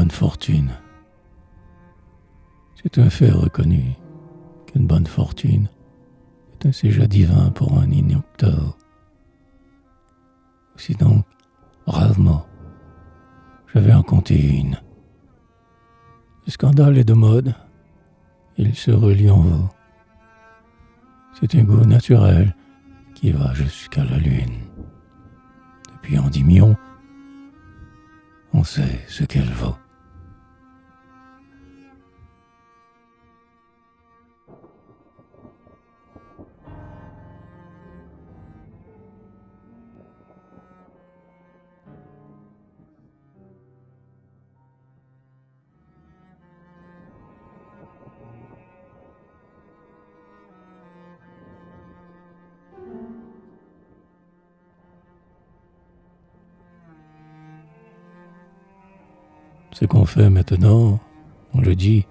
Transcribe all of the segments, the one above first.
bonne fortune. C'est un fait reconnu qu'une bonne fortune est un séjour divin pour un inocteur. Aussi donc, bravement, je vais en compter une. Le scandale est de mode, il se relie en vous. C'est un goût naturel qui va jusqu'à la lune. Depuis Endymion, on sait ce qu'elle vaut. Ce qu'on fait maintenant, on le dit,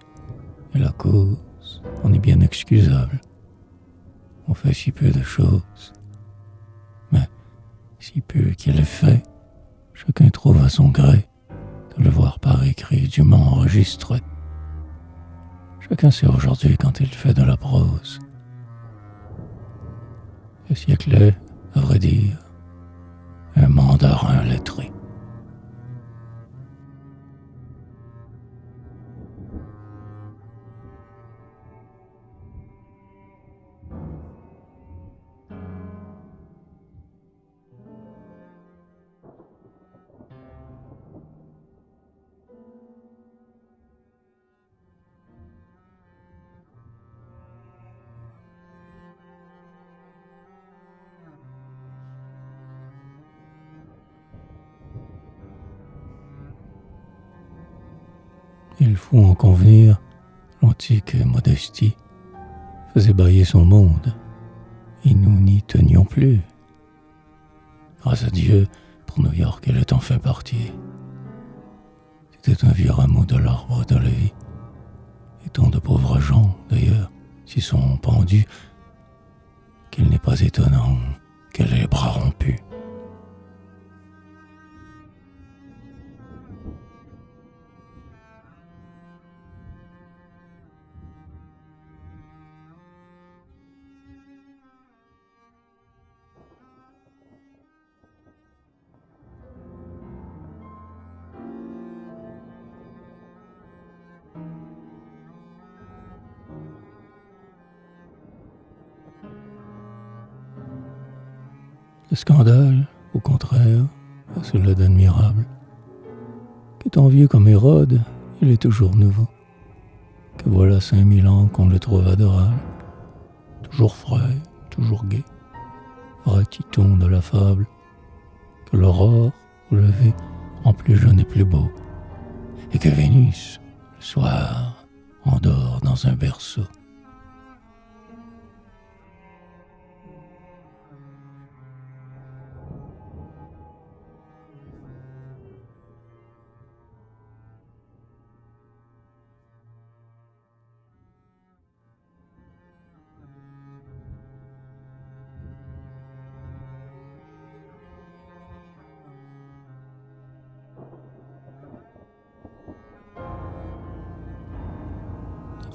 et la cause en est bien excusable. On fait si peu de choses, mais si peu qu'il est fait, chacun trouve à son gré de le voir par écrit dûment enregistré. Chacun sait aujourd'hui quand il fait de la prose. Le siècle est, à vrai dire, un mandarin lettré. Il faut en convenir, l'antique modestie faisait bailler son monde, et nous n'y tenions plus. Grâce à Dieu, pour New York, elle est enfin partie. C'était un vieux rameau de l'arbre de la vie, et tant de pauvres gens, d'ailleurs, s'y sont pendus, qu'il n'est pas étonnant qu'elle ait les bras rompus. Le scandale, au contraire, a cela d'admirable, qu'étant vieux comme Hérode, il est toujours nouveau, que voilà 5000 ans qu'on le trouve adorable, toujours frais, toujours gai, vrai titon de la fable, que l'aurore, au lever, rend plus jeune et plus beau, et que Vénus, le soir, endort dans un berceau.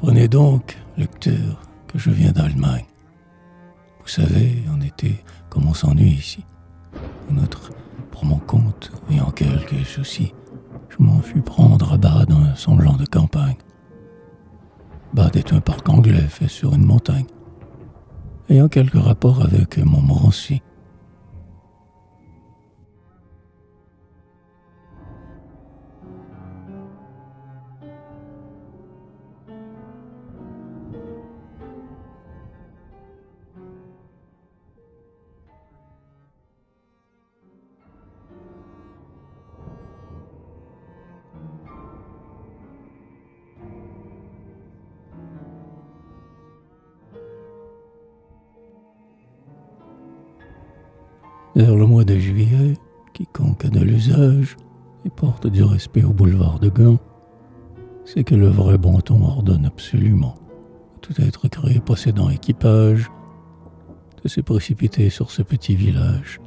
Prenez donc, lecteur, que je viens d'Allemagne. Vous savez, en été, comme on s'ennuie ici. Pour mon compte, et en quelques soucis, je m'en fus prendre à Bade un semblant de campagne. Bade est un parc anglais fait sur une montagne, ayant quelque rapport avec Montmorency. Vers le mois de juillet, quiconque a de l'usage et porte du respect au boulevard de Gand, c'est que le vrai bon ton ordonne absolument à tout être créé possédant équipage de se précipiter sur ce petit village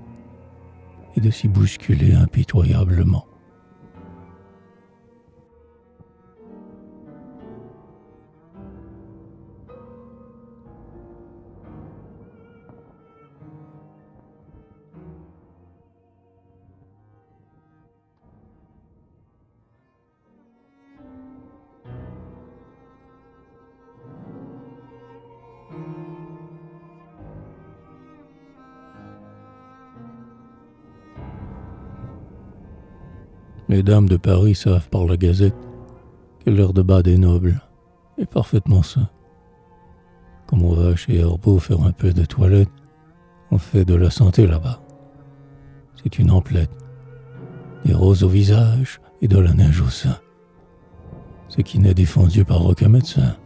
et de s'y bousculer impitoyablement. Les dames de Paris savent par la gazette que l'heure de bas des nobles est parfaitement sain. Comme on va chez Herbeau faire un peu de toilette, on fait de la santé là-bas. C'est une emplette, des roses au visage et de la neige au sein. Ce qui n'est défendu par aucun médecin.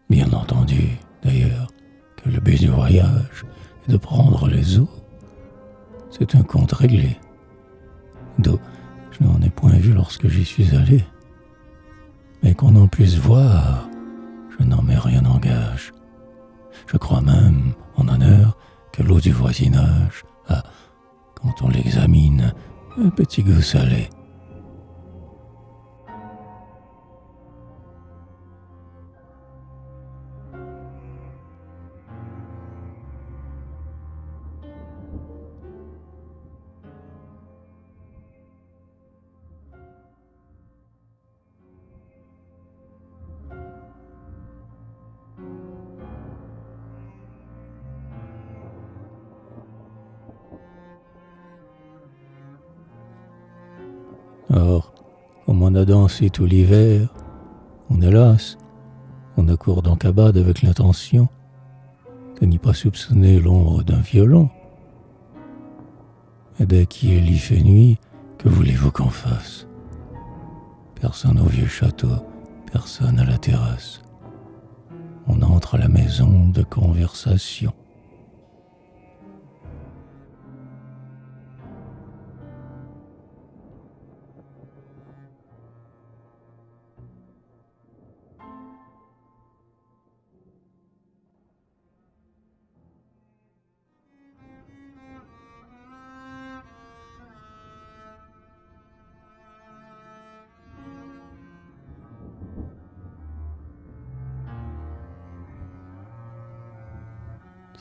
Bien entendu, d'ailleurs, que le but du voyage est de prendre les eaux. C'est un compte réglé. D'eau, je n'en ai point vu lorsque j'y suis allé. Mais qu'on en puisse voir, je n'en mets rien en gage. Je crois même, en honneur, que l'eau du voisinage a, quand on l'examine, un petit goût salé. Or, comme on a dansé tout l'hiver, on est las, on accourt dans cabade avec l'intention de n'y pas soupçonner l'ombre d'un violon. Et dès qu'il est lit fait nuit, que voulez-vous qu'on fasse? Personne au vieux château, personne à la terrasse. On entre à la maison de conversation.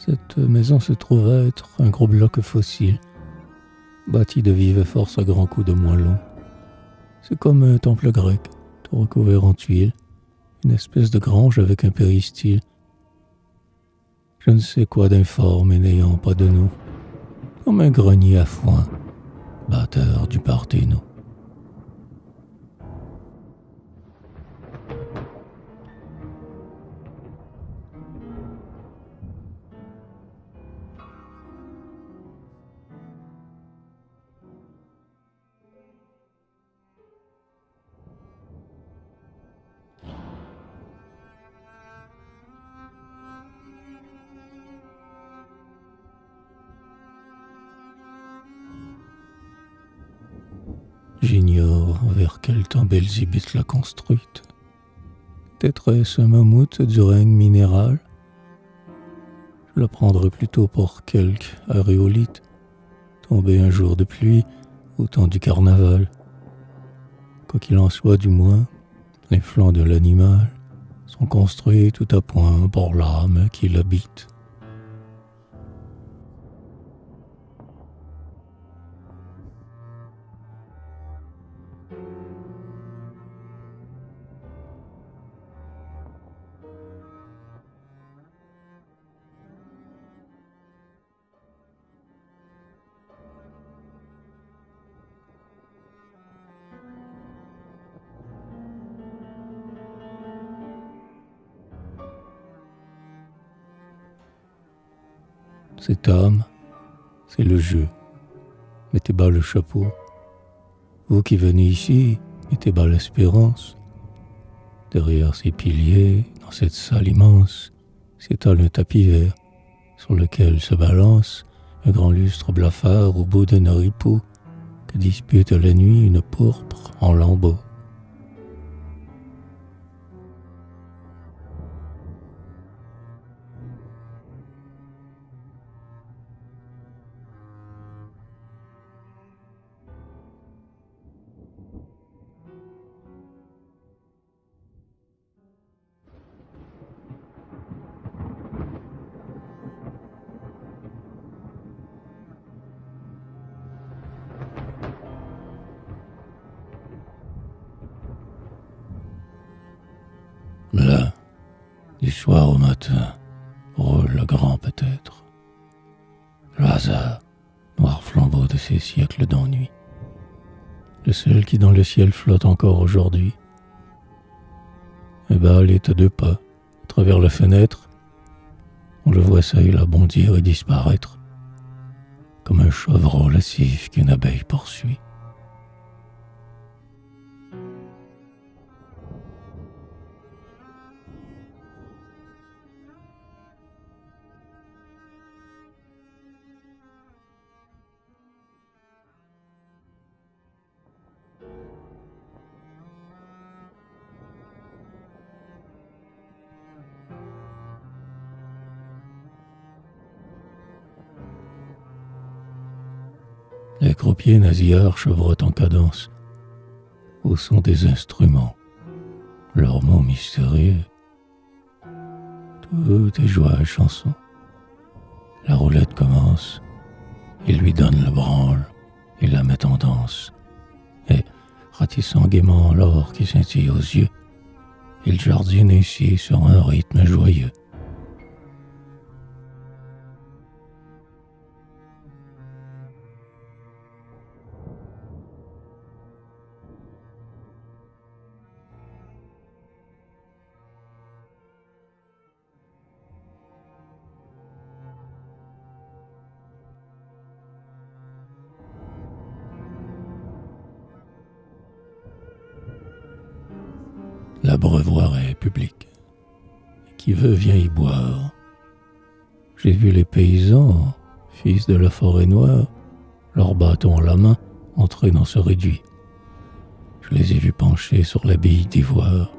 Cette maison se trouve être un gros bloc fossile, bâti de vive force à grands coups de moellons. C'est comme un temple grec, tout recouvert en tuiles, une espèce de grange avec un péristyle. Je ne sais quoi d'informe et n'ayant pas de nous, comme un grenier à foin, batteur du Parthénon. J'ignore vers quel temps Belzébuth l'a construite. Peut-être est-ce un mammouth du règne minéral. Je la prendrais plutôt pour quelque aréolite, tombé un jour de pluie au temps du carnaval. Quoi qu'il en soit, du moins, les flancs de l'animal sont construits tout à point par l'âme qui l'habite. Cette âme, c'est le jeu. Mettez bas le chapeau. Vous qui venez ici, mettez bas l'espérance. Derrière ces piliers, dans cette salle immense, s'étale un tapis vert sur lequel se balance un grand lustre blafard au bout d'un oripeau que dispute la nuit une pourpre en lambeaux. Du soir au matin, roule le grand peut-être. Le hasard, noir flambeau de ces siècles d'ennui. Le seul qui dans le ciel flotte encore aujourd'hui. Et Baal est à 2 pas, à travers la fenêtre. On le voit ça, il a bondir et disparaître, comme un chevreau lascif qu'une abeille poursuit. Les croupiers nasillards chevrotent en cadence, au son des instruments, leurs mots mystérieux. Tout est joie et chanson. La roulette commence, ils lui donnent le branle, ils la mettent en danse, et, ratissant gaiement l'or qui scintille aux yeux, ils jardinent ici sur un rythme joyeux. L'abreuvoir est public. Qui veut vient y boire. J'ai vu les paysans, fils de la forêt noire, leur bâton à la main, entrer dans ce réduit. Je les ai vus penchés sur la bille d'ivoire,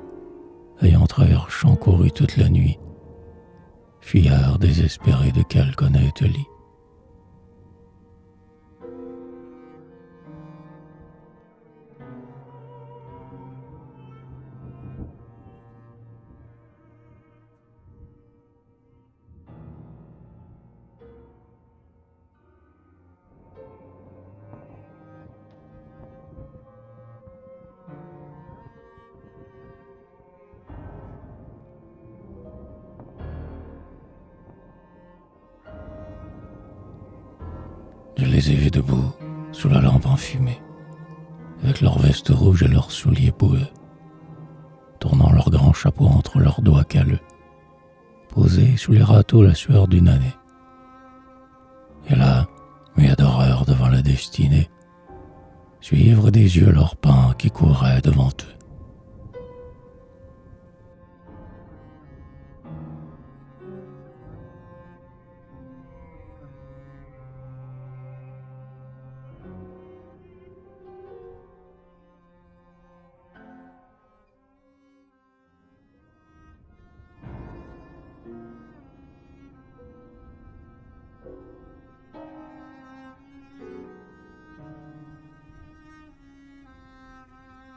ayant travers champs couru toute la nuit, fuyards désespérés de quelque honnête lit. Je les ai vus debout, sous la lampe enfumée, avec leurs vestes rouges et leurs souliers boueux, tournant leurs grands chapeaux entre leurs doigts calleux, posés sous les râteaux la sueur d'une année. Et là, muets d'horreur devant la destinée, suivre des yeux leurs pas qui couraient devant eux.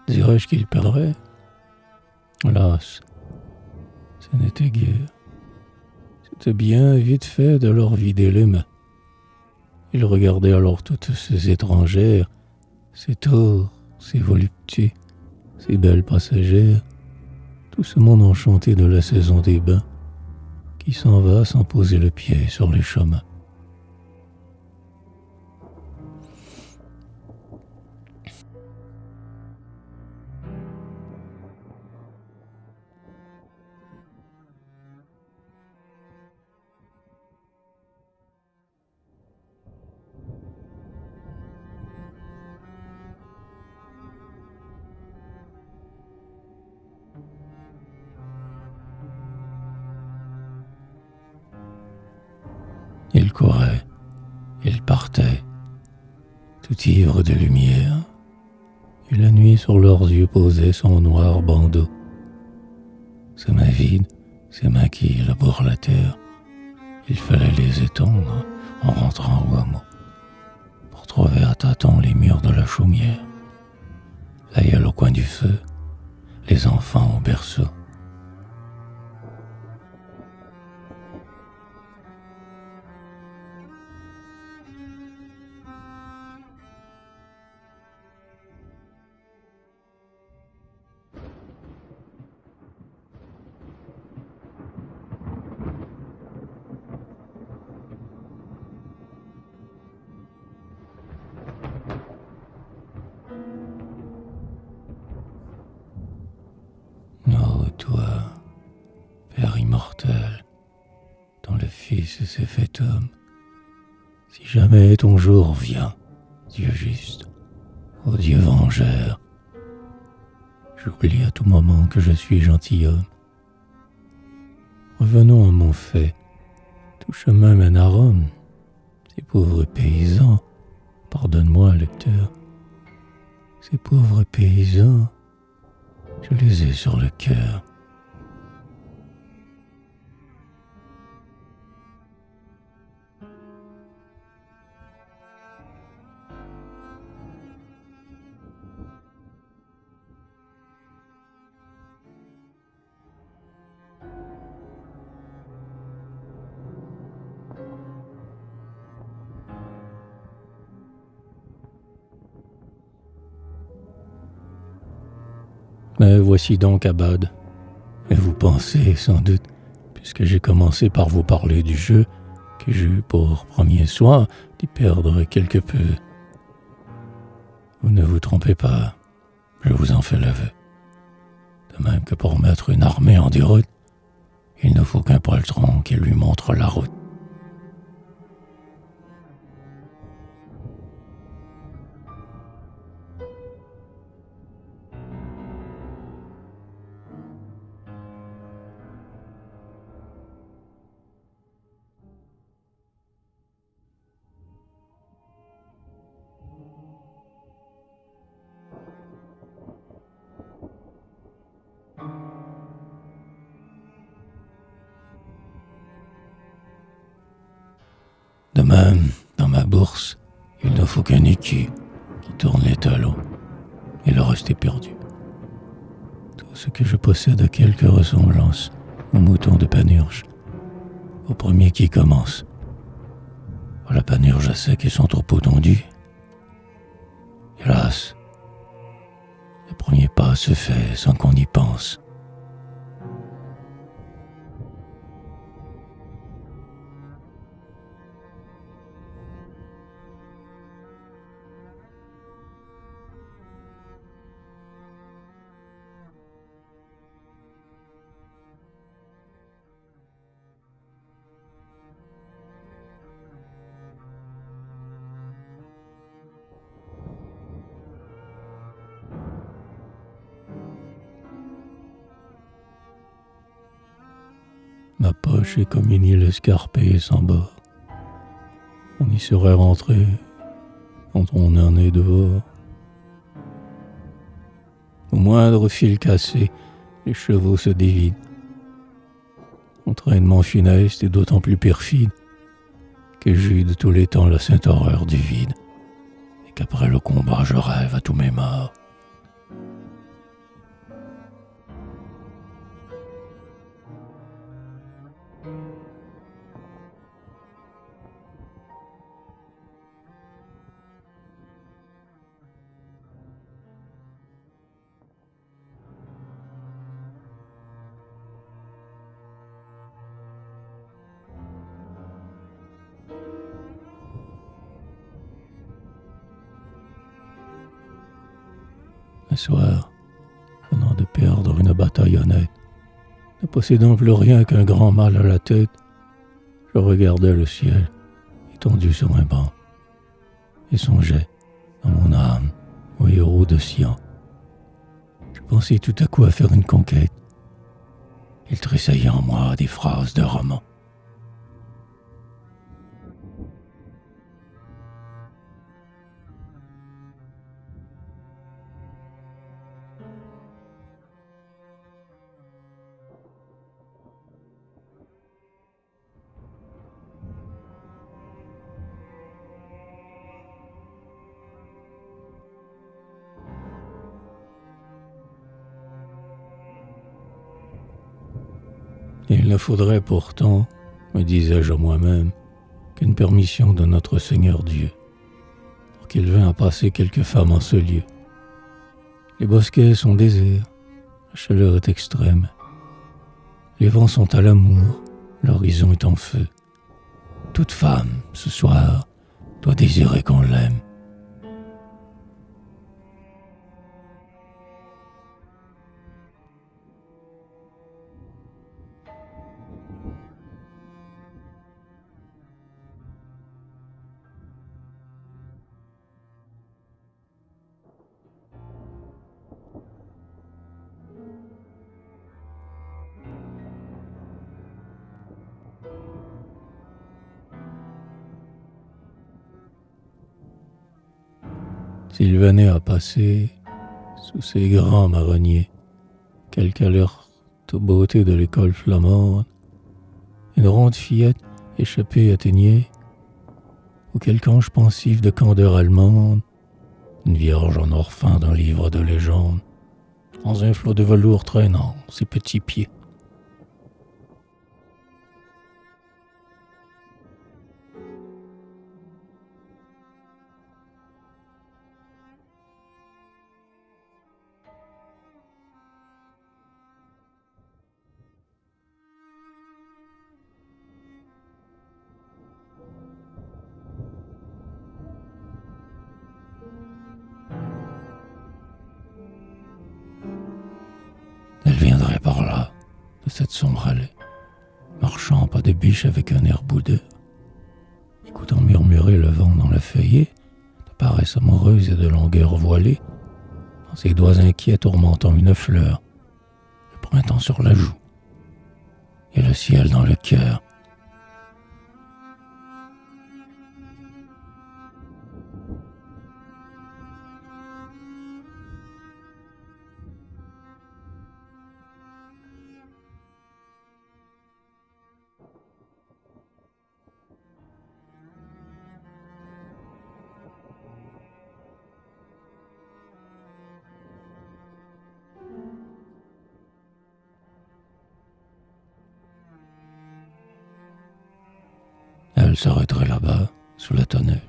Dirais-je qu'ils perdraient? Hélas, ce n'était guère. C'était bien vite fait de leur vider les mains. Ils regardaient alors toutes ces étrangères, ces tours, ces voluptés, ces belles passagères, tout ce monde enchanté de la saison des bains, qui s'en va sans poser le pied sur les chemins. Ils couraient, ils partaient, tout ivres de lumière, et la nuit sur leurs yeux posait son noir bandeau. Ses mains vides, ses mains qui labourent la terre, il fallait les étendre en rentrant au hameau, pour trouver à tâtons les murs de la chaumière, l'aïeul au coin du feu, les enfants au berceau. immortel, dont le Fils s'est fait homme. Si jamais ton jour vient, Dieu juste, ô Dieu vengeur, j'oublie à tout moment que je suis gentilhomme. Revenons à mon fait, tout chemin mène à Rome. Ces pauvres paysans, pardonne-moi lecteur, ces pauvres paysans, je les ai sur le cœur. Mais voici donc Abad, et vous pensez sans doute, puisque j'ai commencé par vous parler du jeu, que j'ai eu pour premier soin d'y perdre quelque peu. Vous ne vous trompez pas, je vous en fais l'aveu. De même que pour mettre une armée en déroute, il ne faut qu'un poltron qui lui montre la route. De même, dans ma bourse, il ne faut qu'un écu qui tourne les talons, et le reste est perdu. Tout ce que je possède a quelque ressemblance au mouton de Panurge, au premier qui commence. Voilà Panurge à sec et son troupeau tondu. Hélas, le premier pas se fait sans qu'on y pense. Ma poche est comme une île escarpée sans bord. On y serait rentré quand on en est dehors. Au moindre fil cassé, les chevaux se dévident. Entraînement funeste et d'autant plus perfide que j'ai eu de tous les temps la sainte horreur du vide, et qu'après le combat je rêve à tous mes morts. Un soir, venant de perdre une bataille honnête, ne possédant plus rien qu'un grand mal à la tête, je regardais le ciel étendu sur un banc et songeais dans mon âme au héros de Sion. Je pensais tout à coup à faire une conquête. Il tressaillait en moi des phrases de roman. Il ne faudrait pourtant, me disais-je à moi-même, qu'une permission de notre Seigneur Dieu, pour qu'il vînt à passer quelques femmes en ce lieu. Les bosquets sont déserts, la chaleur est extrême, les vents sont à l'amour, l'horizon est en feu. Toute femme, ce soir, doit désirer qu'on l'aime. s'il venait à passer sous ces grands marronniers, quelque alerte beauté de l'école flamande, une ronde fillette échappée atteignait, ou quelque ange pensif de candeur allemande, une vierge en or fin d'un livre de légende, dans un flot de velours traînant ses petits pieds. Elle viendrait par là, de cette sombre allée, marchant pas de biche avec un air boudeur, écoutant murmurer le vent dans le feuillet, de paresse amoureuse et de longueur voilée, dans ses doigts inquiets tourmentant une fleur, le printemps sur la joue, et le ciel dans le cœur. Elle s'arrêterait là-bas, sous la tonnelle.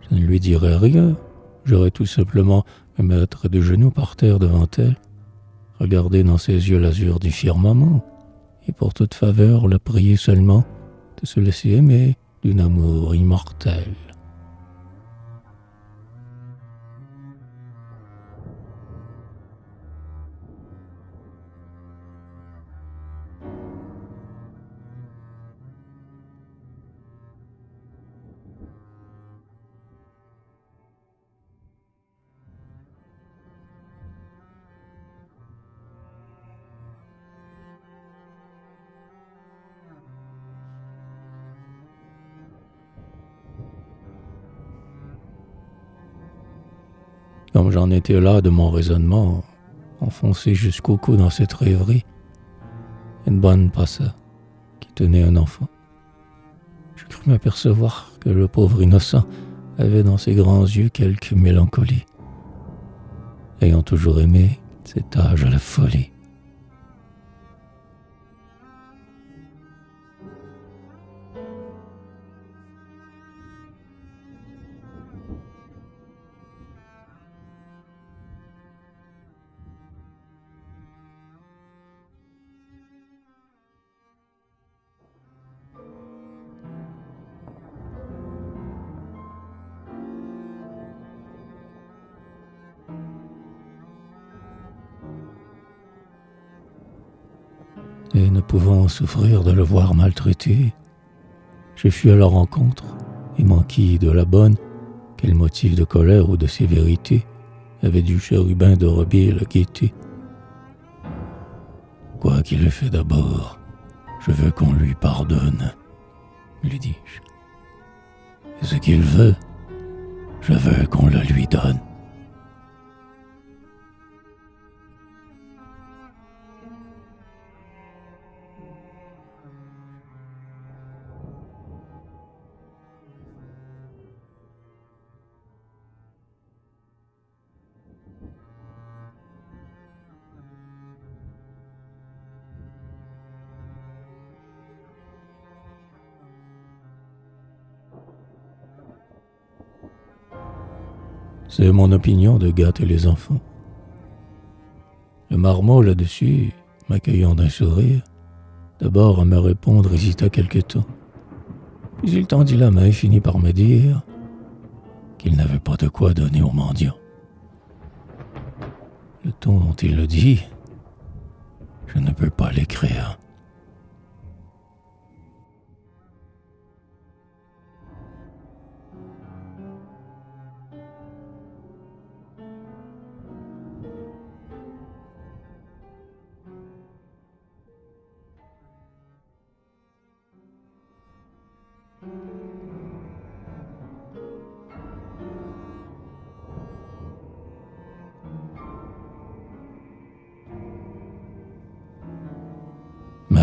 Je ne lui dirais rien, j'aurais tout simplement me mettre de genoux par terre devant elle, regarder dans ses yeux l'azur du firmament, et pour toute faveur la prier seulement de se laisser aimer d'un amour immortel. Comme j'en étais là de mon raisonnement, enfoncé jusqu'au cou dans cette rêverie, une bonne passa qui tenait un enfant. Je crus m'apercevoir que le pauvre innocent avait dans ses grands yeux quelque mélancolie, ayant toujours aimé cet âge à la folie. Et ne pouvant souffrir de le voir maltraité, je fus à leur rencontre et m'enquis de la bonne, quel motif de colère ou de sévérité avait du chérubin de Robier le guetter. Quoi qu'il ait fait d'abord, je veux qu'on lui pardonne, lui dis-je. Et ce qu'il veut, je veux qu'on le lui donne. C'est mon opinion de gâter les enfants. Le marmot là-dessus, m'accueillant d'un sourire, d'abord à me répondre hésita quelque temps. Puis il tendit la main et finit par me dire qu'il n'avait pas de quoi donner aux mendiants. Le ton dont il le dit, je ne peux pas l'écrire.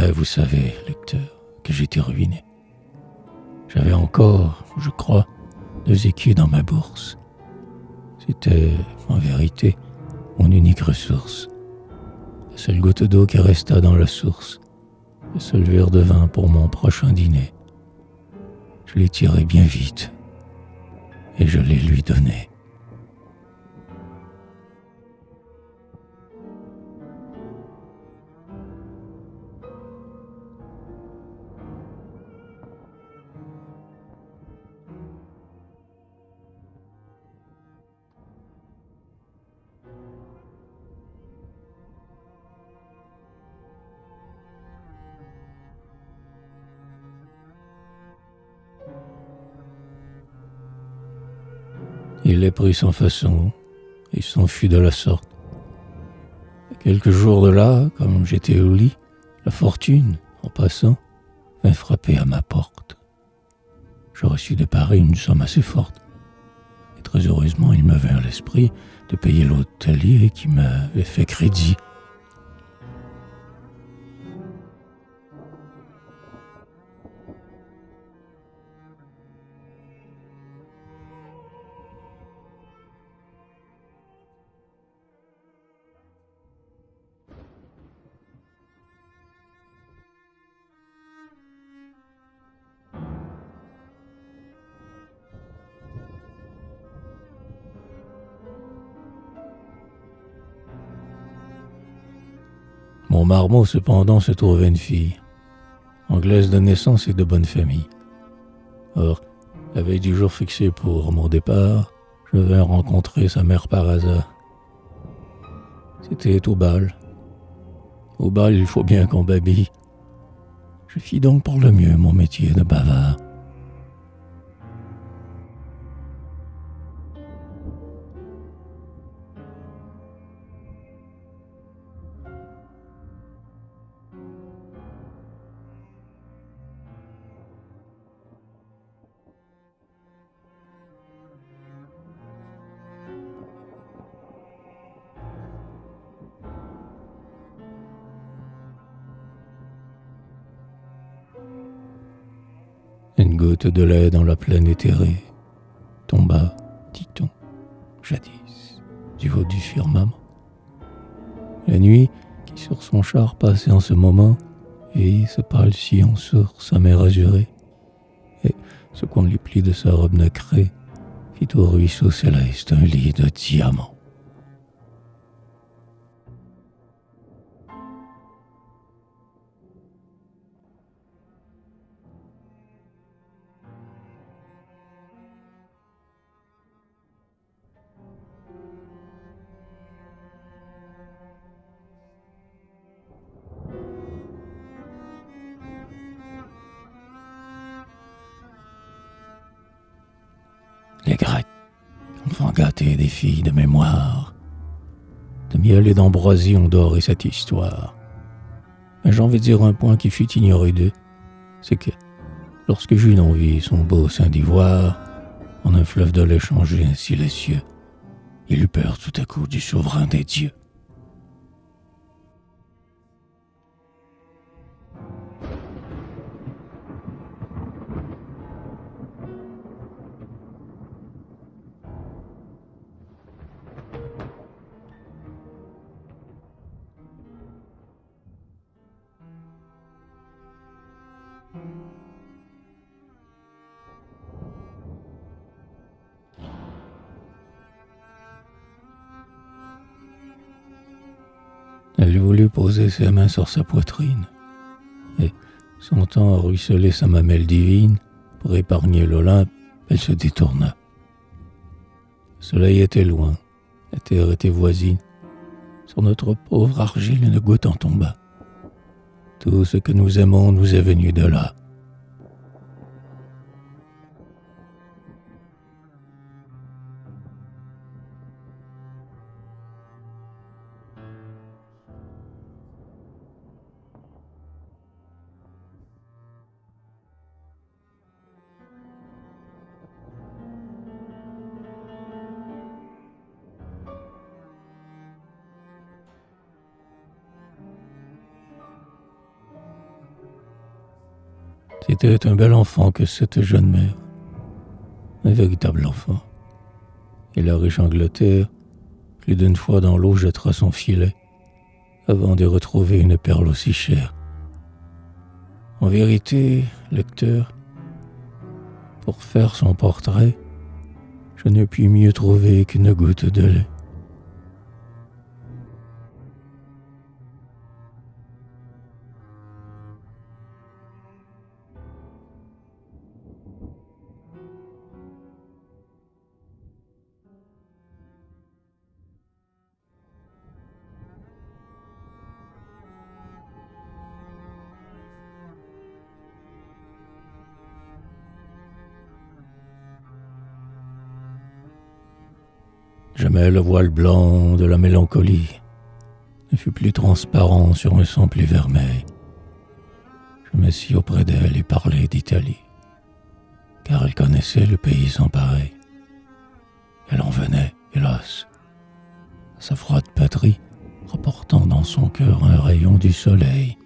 Mais vous savez, lecteur, que j'étais ruiné. J'avais encore, je crois, 2 écus dans ma bourse. C'était, en vérité, mon unique ressource. La seule goutte d'eau qui resta dans la source. Le seul verre de vin pour mon prochain dîner. Je l'ai tiré bien vite et je l'ai lui donné. Il les prit sans façon et s'enfuit de la sorte. Quelques jours de là, comme j'étais au lit, la fortune, en passant, vint frapper à ma porte. Je reçus de Paris une somme assez forte. Et très heureusement, il me vint à l'esprit de payer l'hôtelier qui m'avait fait crédit. Mon marmot, cependant, se trouvait une fille, anglaise de naissance et de bonne famille. Or, la veille du jour fixé pour mon départ, je vins rencontrer sa mère par hasard. C'était au bal. Au bal, il faut bien qu'on babille. Je fis donc pour le mieux mon métier de bavard. Une goutte de lait dans la plaine éthérée tomba, dit-on, jadis, du haut du firmament. La nuit, qui sur son char passait en ce moment, et ce pâle sillon sur sa mer azurée, et, secouant les plis de sa robe nacrée, fit au ruisseau céleste un lit de diamants. Les Grecs, enfants gâtés des filles de mémoire, de miel et d'ambroisie ont doré cette histoire. Mais j'en vais dire un point qui fut ignoré d'eux, c'est que, lorsque Junon vit son beau sein d'ivoire, en un fleuve de lait changé ainsi les cieux, il eut peur tout à coup du souverain des dieux. Elle voulut poser ses mains sur sa poitrine, et, sentant ruisseler sa mamelle divine, pour épargner l'Olympe, elle se détourna. Le soleil était loin, la terre était voisine. Sur notre pauvre argile, une goutte en tomba. Tout ce que nous aimons nous est venu de là. C'était un bel enfant que cette jeune mère, un véritable enfant. Et la riche Angleterre, plus d'une fois dans l'eau, jettera son filet avant de retrouver une perle aussi chère. En vérité, lecteur, pour faire son portrait, je ne puis mieux trouver qu'une goutte de lait. Jamais le voile blanc de la mélancolie ne fut plus transparent sur un son plus vermeil. Je m'assis auprès d'elle et parlais d'Italie, car elle connaissait le pays sans pareil. Elle en venait, hélas, à sa froide patrie, rapportant dans son cœur un rayon du soleil.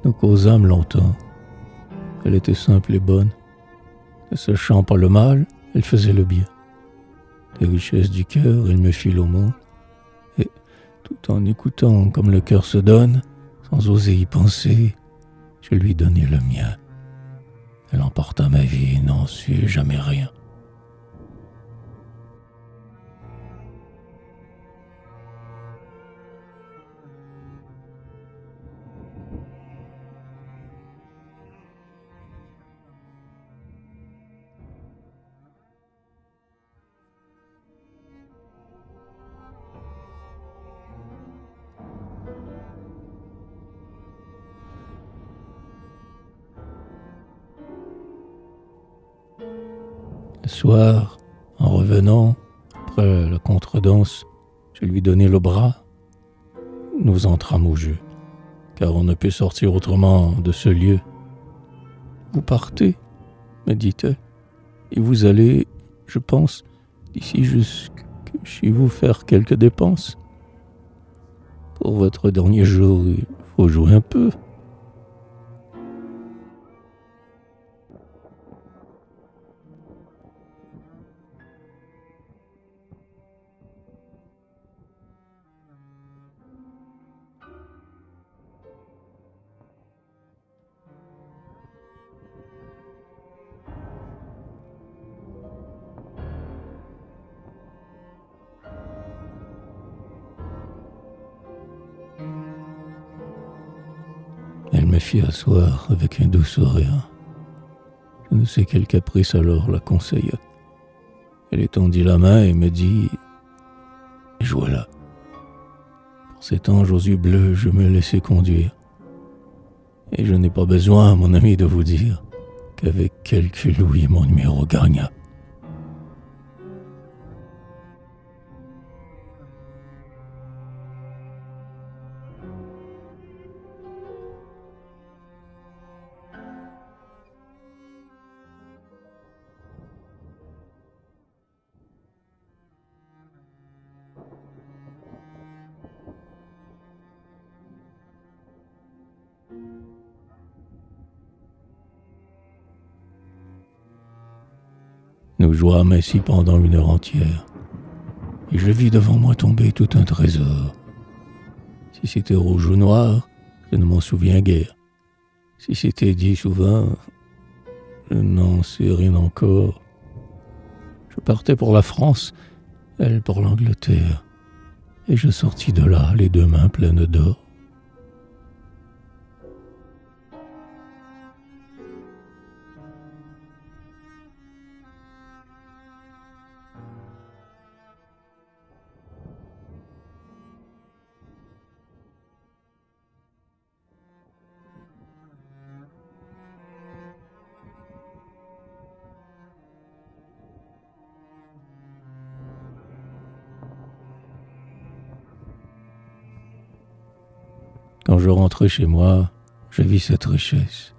Nous causâmes longtemps. Elle était simple et bonne. Ne sachant pas le mal, elle faisait le bien. Des richesses du cœur, elle me fit l'aumône. Et, tout en écoutant comme le cœur se donne, sans oser y penser, je lui donnai le mien. Elle emporta ma vie, n'en sut jamais rien. Le soir, en revenant, après la contredanse, je lui donnai le bras. Nous entrâmes au jeu, car on ne peut sortir autrement de ce lieu. Vous partez, me dit-elle, et vous allez, je pense, d'ici jusque chez vous faire quelques dépenses. Pour votre dernier jour, il faut jouer un peu. Elle me fit asseoir avec un doux sourire. Je ne sais quel caprice alors la conseilla. Elle étendit la main et me dit « Jouez-la ». Pour cet ange aux yeux bleus, je me laissai conduire. Et je n'ai pas besoin, mon ami, de vous dire qu'avec quelques louis, mon numéro gagna. Nous jouâmes ainsi pendant une heure entière, et je vis devant moi tomber tout un trésor. Si c'était rouge ou noir, je ne m'en souviens guère. Si c'était 10 ou 20, je n'en sais rien encore. Je partais pour la France, elle pour l'Angleterre, et je sortis de là les deux mains pleines d'or. Quand je rentrais chez moi, je vis cette richesse.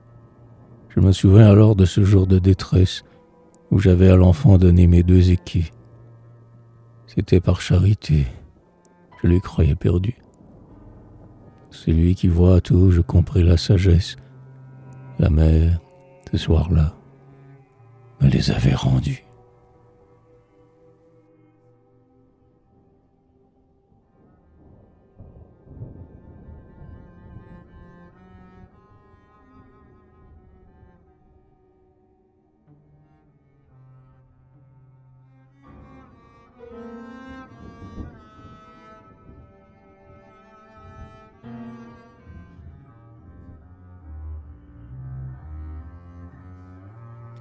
Je me souviens alors de ce jour de détresse où j'avais à l'enfant donné mes 2 équus. C'était par charité. Je lui croyais perdu. Celui qui voit tout, je compris la sagesse. La mère, ce soir-là, me les avait rendus.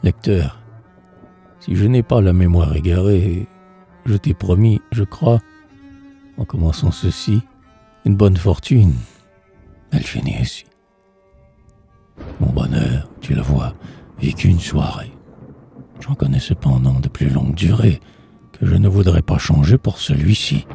Lecteur, si je n'ai pas la mémoire égarée, je t'ai promis, je crois, en commençant ceci, une bonne fortune. Elle finit ainsi. Mon bonheur, tu le vois, vit qu'une soirée. J'en connais cependant de plus longue durée que je ne voudrais pas changer pour celui-ci.